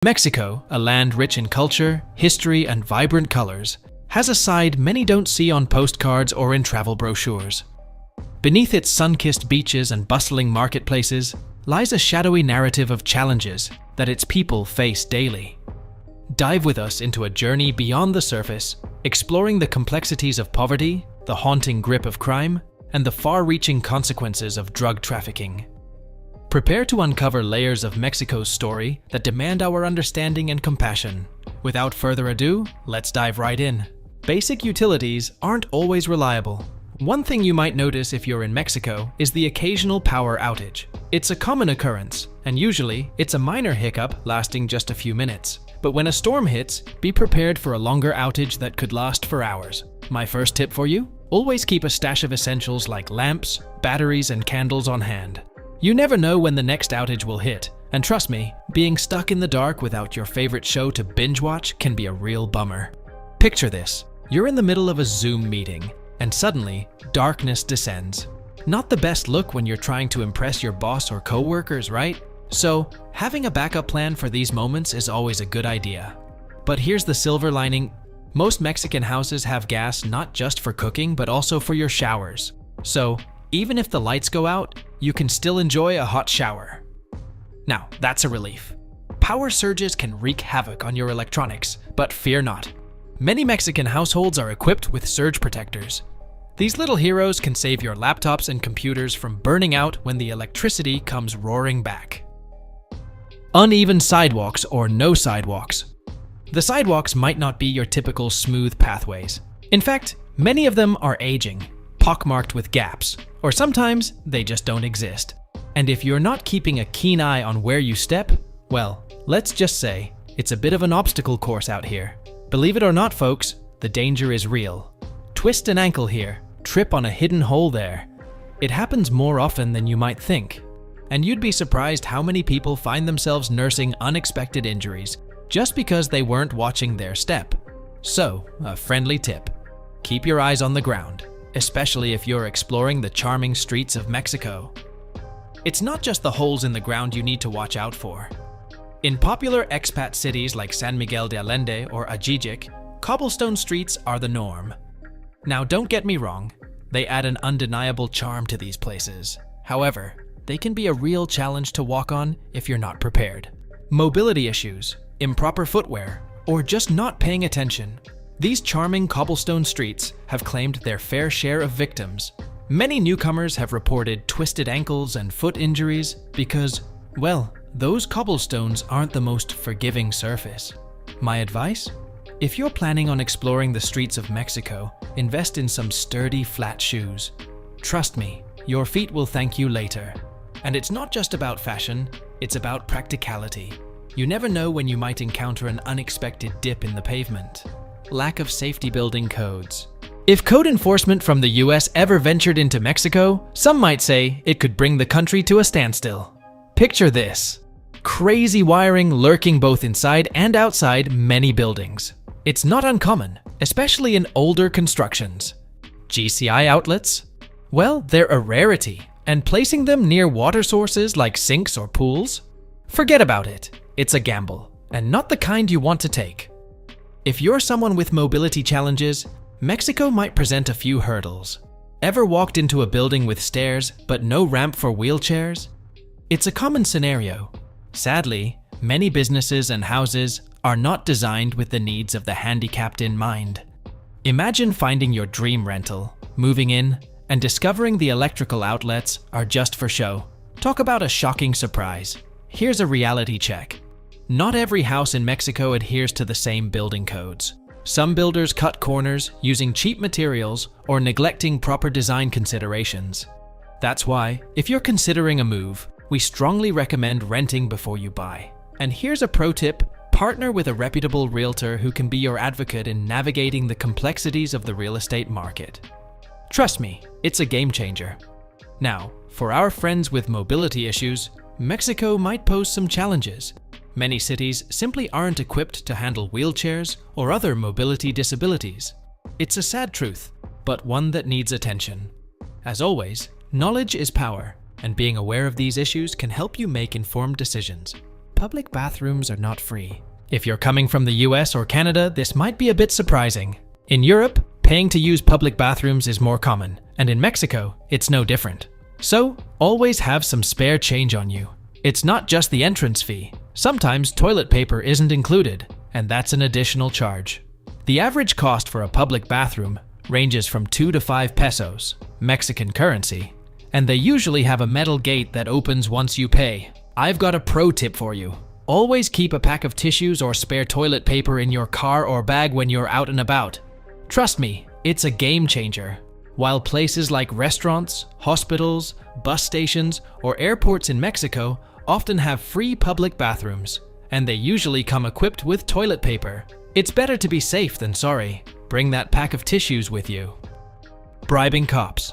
Mexico, a land rich in culture, history, and vibrant colors, has a side many don't see on postcards or in travel brochures. Beneath its sun-kissed beaches and bustling marketplaces lies a shadowy narrative of challenges that its people face daily. Dive with us into a journey beyond the surface, exploring the complexities of poverty, the haunting grip of crime, and the far-reaching consequences of drug trafficking. Prepare to uncover layers of Mexico's story that demand our understanding and compassion. Without further ado, let's dive right in. Basic utilities aren't always reliable. One thing you might notice if you're in Mexico is the occasional power outage. It's a common occurrence, and usually it's a minor hiccup lasting just a few minutes. But when a storm hits, be prepared for a longer outage that could last for hours. My first tip for you? Always keep a stash of essentials like lamps, batteries, and candles on hand. You never know when the next outage will hit, and trust me, being stuck in the dark without your favorite show to binge watch can be a real bummer. Picture this. You're in the middle of a Zoom meeting, and suddenly, darkness descends. Not the best look when you're trying to impress your boss or coworkers, right? So, having a backup plan for these moments is always a good idea. But here's the silver lining. Most Mexican houses have gas not just for cooking, but also for your showers. So, even if the lights go out, you can still enjoy a hot shower. Now, that's a relief. Power surges can wreak havoc on your electronics, but fear not. Many Mexican households are equipped with surge protectors. These little heroes can save your laptops and computers from burning out when the electricity comes roaring back. Uneven sidewalks or no sidewalks. The sidewalks might not be your typical smooth pathways. In fact, many of them are aging, pockmarked with gaps, or sometimes they just don't exist. And if you're not keeping a keen eye on where you step, well, let's just say it's a bit of an obstacle course out here. Believe it or not, folks, the danger is real. Twist an ankle here, trip on a hidden hole there. It happens more often than you might think. And you'd be surprised how many people find themselves nursing unexpected injuries just because they weren't watching their step. So, a friendly tip. Keep your eyes on the ground, especially if you're exploring the charming streets of Mexico. It's not just the holes in the ground you need to watch out for. In popular expat cities like San Miguel de Allende or Ajijic, cobblestone streets are the norm. Now, don't get me wrong, they add an undeniable charm to these places. However, they can be a real challenge to walk on if you're not prepared. Mobility issues, improper footwear, or just not paying attention. These charming cobblestone streets have claimed their fair share of victims. Many newcomers have reported twisted ankles and foot injuries because, well, those cobblestones aren't the most forgiving surface. My advice? If you're planning on exploring the streets of Mexico, invest in some sturdy, flat shoes. Trust me, your feet will thank you later. And it's not just about fashion, it's about practicality. You never know when you might encounter an unexpected dip in the pavement. Lack of safety building codes. If code enforcement from the US ever ventured into Mexico, some might say it could bring the country to a standstill. Picture this. Crazy wiring lurking both inside and outside many buildings. It's not uncommon, especially in older constructions. GCI outlets? Well, they're a rarity, and placing them near water sources like sinks or pools? Forget about it. It's a gamble, and not the kind you want to take. If you're someone with mobility challenges, Mexico might present a few hurdles. Ever walked into a building with stairs but no ramp for wheelchairs? It's a common scenario. Sadly, many businesses and houses are not designed with the needs of the handicapped in mind. Imagine finding your dream rental, moving in, and discovering the electrical outlets are just for show. Talk about a shocking surprise. Here's a reality check. Not every house in Mexico adheres to the same building codes. Some builders cut corners using cheap materials or neglecting proper design considerations. That's why, if you're considering a move, we strongly recommend renting before you buy. And here's a pro tip: partner with a reputable realtor who can be your advocate in navigating the complexities of the real estate market. Trust me, it's a game changer. Now, for our friends with mobility issues, Mexico might pose some challenges. Many cities simply aren't equipped to handle wheelchairs or other mobility disabilities. It's a sad truth, but one that needs attention. As always, knowledge is power, and being aware of these issues can help you make informed decisions. public bathrooms are not free. If you're coming from the US or Canada, this might be a bit surprising. In Europe, paying to use public bathrooms is more common, and in Mexico, it's no different. So, always have some spare change on you. It's not just the entrance fee. Sometimes toilet paper isn't included, and that's an additional charge. The average cost for a public bathroom ranges from 2 to 5 pesos, Mexican currency, and they usually have a metal gate that opens once you pay. I've got a pro tip for you. Always keep a pack of tissues or spare toilet paper in your car or bag when you're out and about. Trust me, it's a game changer. While places like restaurants, hospitals, bus stations, or airports in Mexico often have free public bathrooms, and they usually come equipped with toilet paper. It's better to be safe than sorry. Bring that pack of tissues with you. Bribing cops.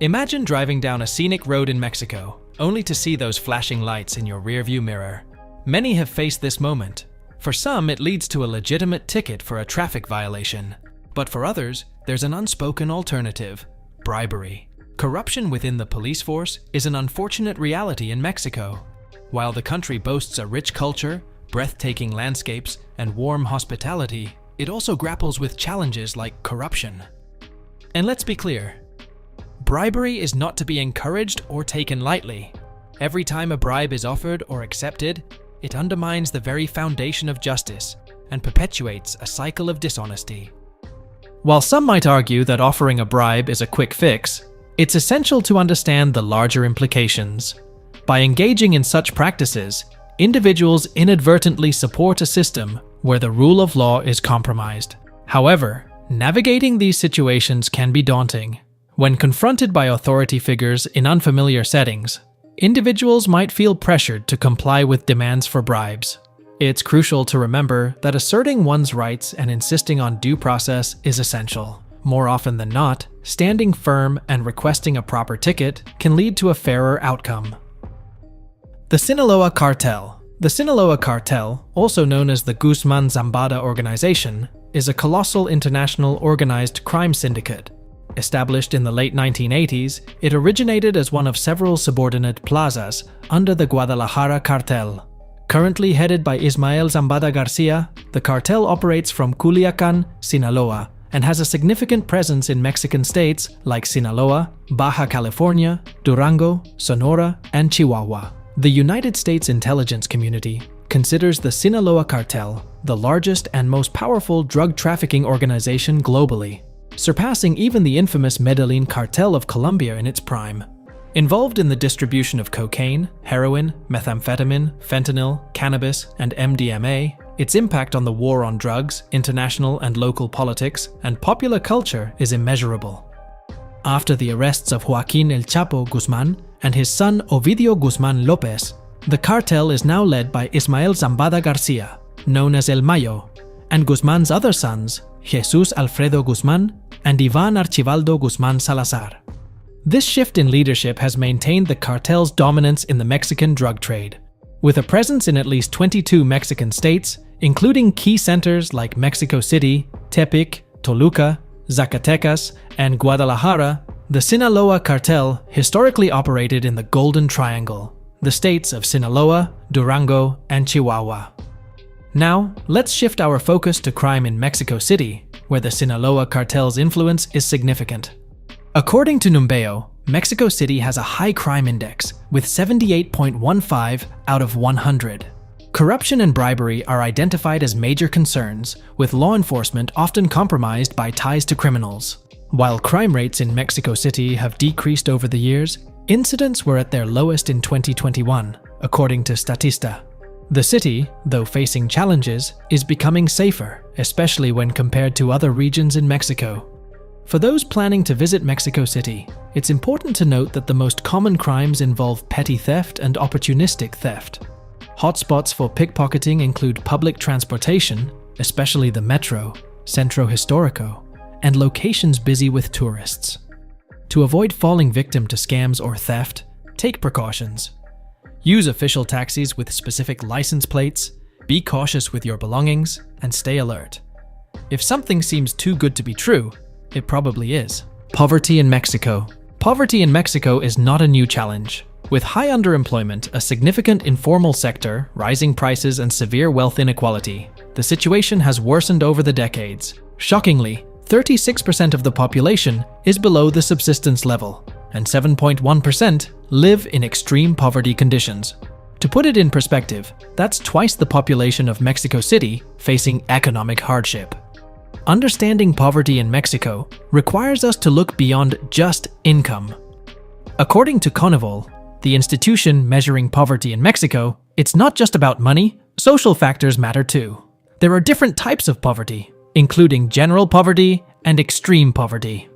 Imagine driving down a scenic road in Mexico, only to see those flashing lights in your rearview mirror. Many have faced this moment. For some, it leads to a legitimate ticket for a traffic violation. But for others, there's an unspoken alternative: bribery. Corruption within the police force is an unfortunate reality in Mexico. While the country boasts a rich culture, breathtaking landscapes, and warm hospitality, it also grapples with challenges like corruption. And let's be clear, bribery is not to be encouraged or taken lightly. Every time a bribe is offered or accepted, it undermines the very foundation of justice and perpetuates a cycle of dishonesty. While some might argue that offering a bribe is a quick fix, it's essential to understand the larger implications. By engaging in such practices, individuals inadvertently support a system where the rule of law is compromised. However, navigating these situations can be daunting. When confronted by authority figures in unfamiliar settings, individuals might feel pressured to comply with demands for bribes. It's crucial to remember that asserting one's rights and insisting on due process is essential. More often than not, standing firm and requesting a proper ticket can lead to a fairer outcome. The Sinaloa Cartel. The Sinaloa Cartel, also known as the Guzman Zambada Organization, is a colossal international organized crime syndicate. Established in the late 1980s, it originated as one of several subordinate plazas under the Guadalajara Cartel. Currently headed by Ismael Zambada Garcia, the cartel operates from Culiacan, Sinaloa, and has a significant presence in Mexican states like Sinaloa, Baja California, Durango, Sonora, and Chihuahua. The United States intelligence community considers the Sinaloa Cartel the largest and most powerful drug trafficking organization globally, surpassing even the infamous Medellin Cartel of Colombia in its prime. Involved in the distribution of cocaine, heroin, methamphetamine, fentanyl, cannabis, and MDMA, its impact on the war on drugs, international and local politics, and popular culture is immeasurable. After the arrests of Joaquín El Chapo Guzmán and his son Ovidio Guzmán López, the cartel is now led by Ismael Zambada Garcia, known as El Mayo, and Guzmán's other sons, Jesús Alfredo Guzmán and Iván Archibaldo Guzmán Salazar. This shift in leadership has maintained the cartel's dominance in the Mexican drug trade. With a presence in at least 22 Mexican states, including key centers like Mexico City, Tepic, Toluca, Zacatecas, and Guadalajara, the Sinaloa Cartel historically operated in the Golden Triangle, the states of Sinaloa, Durango, and Chihuahua. Now, let's shift our focus to crime in Mexico City, where the Sinaloa Cartel's influence is significant. According to Numbeo, Mexico City has a high crime index, with 78.15 out of 100. Corruption and bribery are identified as major concerns, with law enforcement often compromised by ties to criminals. While crime rates in Mexico City have decreased over the years, incidents were at their lowest in 2021, according to Statista. The city, though facing challenges, is becoming safer, especially when compared to other regions in Mexico. For those planning to visit Mexico City, it's important to note that the most common crimes involve petty theft and opportunistic theft. Hotspots for pickpocketing include public transportation, especially the metro, Centro Historico, and locations busy with tourists. To avoid falling victim to scams or theft, take precautions. Use official taxis with specific license plates, be cautious with your belongings, and stay alert. If something seems too good to be true, it probably is. Poverty in Mexico. Poverty in Mexico is not a new challenge. With high underemployment, a significant informal sector, rising prices, and severe wealth inequality, the situation has worsened over the decades. Shockingly, 36% of the population is below the subsistence level, and 7.1% live in extreme poverty conditions. To put it in perspective, that's twice the population of Mexico City facing economic hardship. Understanding poverty in Mexico requires us to look beyond just income. According to Coneval, the institution measuring poverty in Mexico, it's not just about money, social factors matter too. There are different types of poverty, including general poverty and extreme poverty.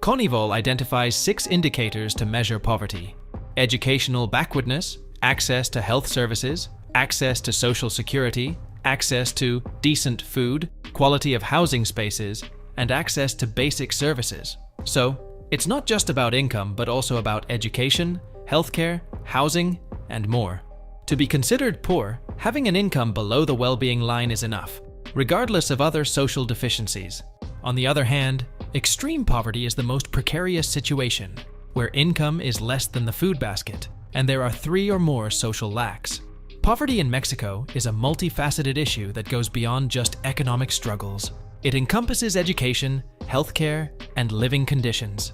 Coneval identifies 6 indicators to measure poverty: educational backwardness, access to health services, access to social security, access to decent food, quality of housing spaces, and access to basic services. So, it's not just about income, but also about education, healthcare, housing, and more. To be considered poor, having an income below the well-being line is enough, regardless of other social deficiencies. On the other hand, extreme poverty is the most precarious situation, where income is less than the food basket, and there are 3 or more social lacks. Poverty in Mexico is a multifaceted issue that goes beyond just economic struggles. It encompasses education, healthcare, and living conditions.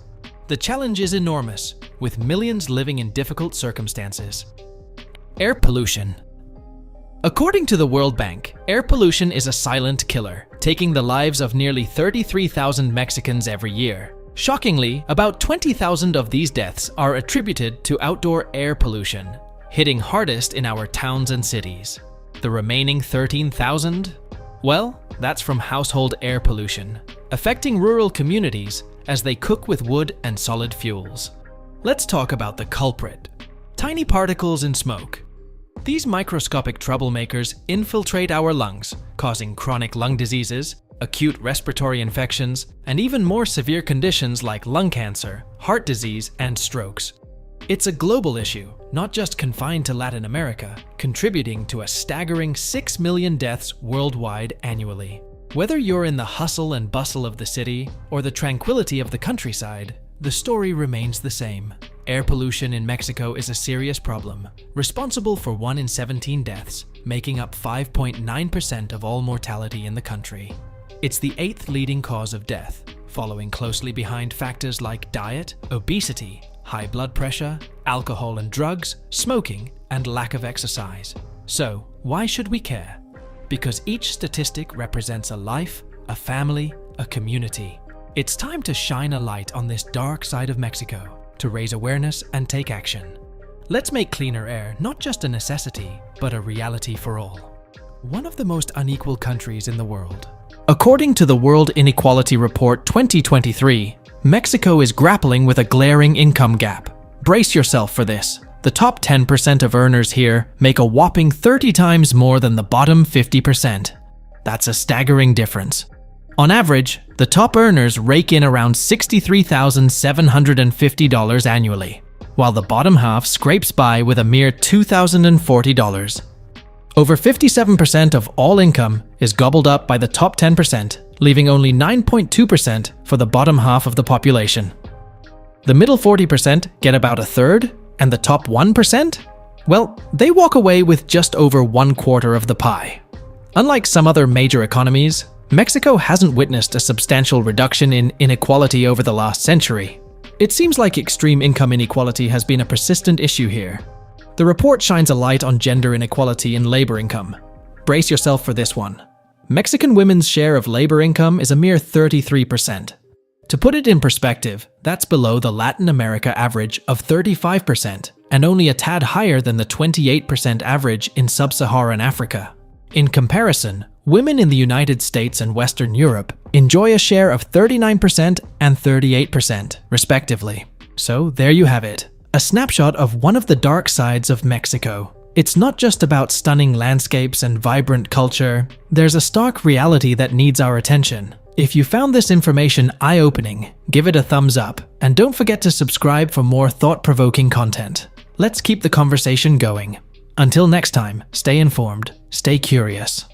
The challenge is enormous, with millions living in difficult circumstances. Air pollution. According to the World Bank, air pollution is a silent killer, taking the lives of nearly 33,000 Mexicans every year. Shockingly, about 20,000 of these deaths are attributed to outdoor air pollution, hitting hardest in our towns and cities. The remaining 13,000? Well, that's from household air pollution, affecting rural communities as they cook with wood and solid fuels. Let's talk about the culprit: tiny particles in smoke. These microscopic troublemakers infiltrate our lungs, causing chronic lung diseases, acute respiratory infections, and even more severe conditions like lung cancer, heart disease, and strokes. It's a global issue, not just confined to Latin America, contributing to a staggering 6 million deaths worldwide annually. Whether you're in the hustle and bustle of the city or the tranquility of the countryside, the story remains the same. Air pollution in Mexico is a serious problem, responsible for 1 in 17 deaths, making up 5.9% of all mortality in the country. It's the 8th leading cause of death, following closely behind factors like diet, obesity, high blood pressure, alcohol and drugs, smoking, and lack of exercise. So, why should we care? Because each statistic represents a life, a family, a community. It's time to shine a light on this dark side of Mexico, to raise awareness and take action. Let's make cleaner air not just a necessity, but a reality for all. One of the most unequal countries in the world. According to the World Inequality Report 2023, Mexico is grappling with a glaring income gap. Brace yourself for this. The top 10% of earners here make a whopping 30 times more than the bottom 50%. That's a staggering difference. On average, the top earners rake in around $63,750 annually, while the bottom half scrapes by with a mere $2,040. Over 57% of all income is gobbled up by the top 10%, leaving only 9.2% for the bottom half of the population. The middle 40% get about a third, and the top 1%? Well, they walk away with just over 1/4 of the pie. Unlike some other major economies, Mexico hasn't witnessed a substantial reduction in inequality over the last century. It seems like extreme income inequality has been a persistent issue here. The report shines a light on gender inequality in labor income. Brace yourself for this one. Mexican women's share of labor income is a mere 33%. To put it in perspective, that's below the Latin America average of 35% and only a tad higher than the 28% average in sub-Saharan Africa. In comparison, women in the United States and Western Europe enjoy a share of 39% and 38%, respectively. So there you have it, a snapshot of one of the dark sides of Mexico. It's not just about stunning landscapes and vibrant culture. There's a stark reality that needs our attention. If you found this information eye-opening, give it a thumbs up, and don't forget to subscribe for more thought-provoking content. Let's keep the conversation going. Until next time, stay informed, stay curious.